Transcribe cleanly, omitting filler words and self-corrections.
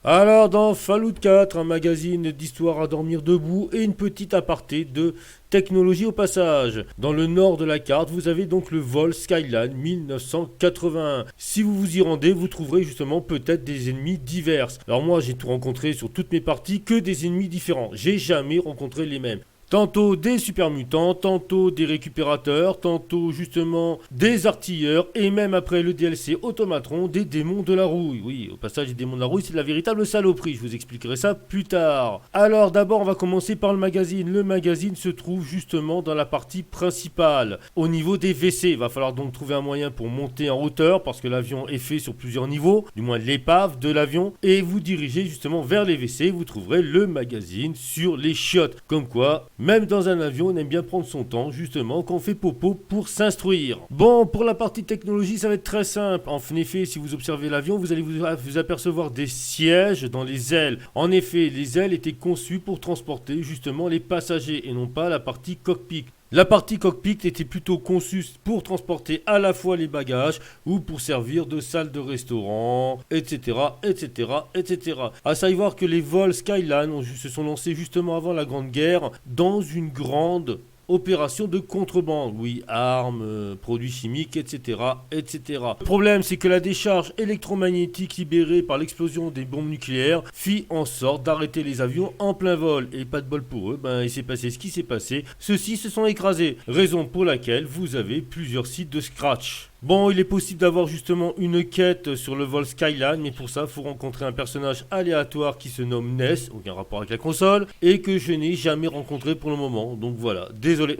Alors, dans Fallout 4, un magazine d'histoire à dormir debout et une petite aparté de technologie au passage. Dans le nord de la carte, vous avez donc le vol Skyline 1981. Si vous vous y rendez, vous trouverez justement peut-être des ennemis divers. Alors moi, j'ai tout rencontré sur toutes mes parties que des ennemis différents. J'ai jamais rencontré les mêmes. Tantôt des super mutants, tantôt des récupérateurs, tantôt justement des artilleurs, et même après le DLC Automatron, des démons de la rouille. Oui, au passage, les démons de la rouille, c'est de la véritable saloperie, je vous expliquerai ça plus tard. Alors d'abord, on va commencer par le magazine. Le magazine se trouve justement dans la partie principale, au niveau des WC. Il va falloir donc trouver un moyen pour monter en hauteur, parce que l'avion est fait sur plusieurs niveaux, du moins l'épave de l'avion, et vous dirigez justement vers les WC, vous trouverez le magazine sur les chiottes. Comme quoi, même dans un avion, on aime bien prendre son temps, justement, quand on fait popo pour s'instruire. Bon, pour la partie technologie, ça va être très simple. En effet, si vous observez l'avion, vous allez vous apercevoir des sièges dans les ailes. En effet, les ailes étaient conçues pour transporter justement les passagers et non pas la partie cockpit. La partie cockpit était plutôt conçue pour transporter à la fois les bagages ou pour servir de salle de restaurant, etc., etc., etc. À savoir que les vols Skyline se sont lancés justement avant la Grande Guerre dans une grande opération de contrebande, oui, armes, produits chimiques, etc., etc. Le problème, c'est que la décharge électromagnétique libérée par l'explosion des bombes nucléaires fit en sorte d'arrêter les avions en plein vol. Et pas de bol pour eux, il s'est passé ce qui s'est passé. Ceux-ci se sont écrasés, raison pour laquelle vous avez plusieurs sites de scratch. Bon, il est possible d'avoir justement une quête sur le vol Skyline, mais pour ça, il faut rencontrer un personnage aléatoire qui se nomme Ness, aucun rapport avec la console, et que je n'ai jamais rencontré pour le moment. Donc voilà, désolé.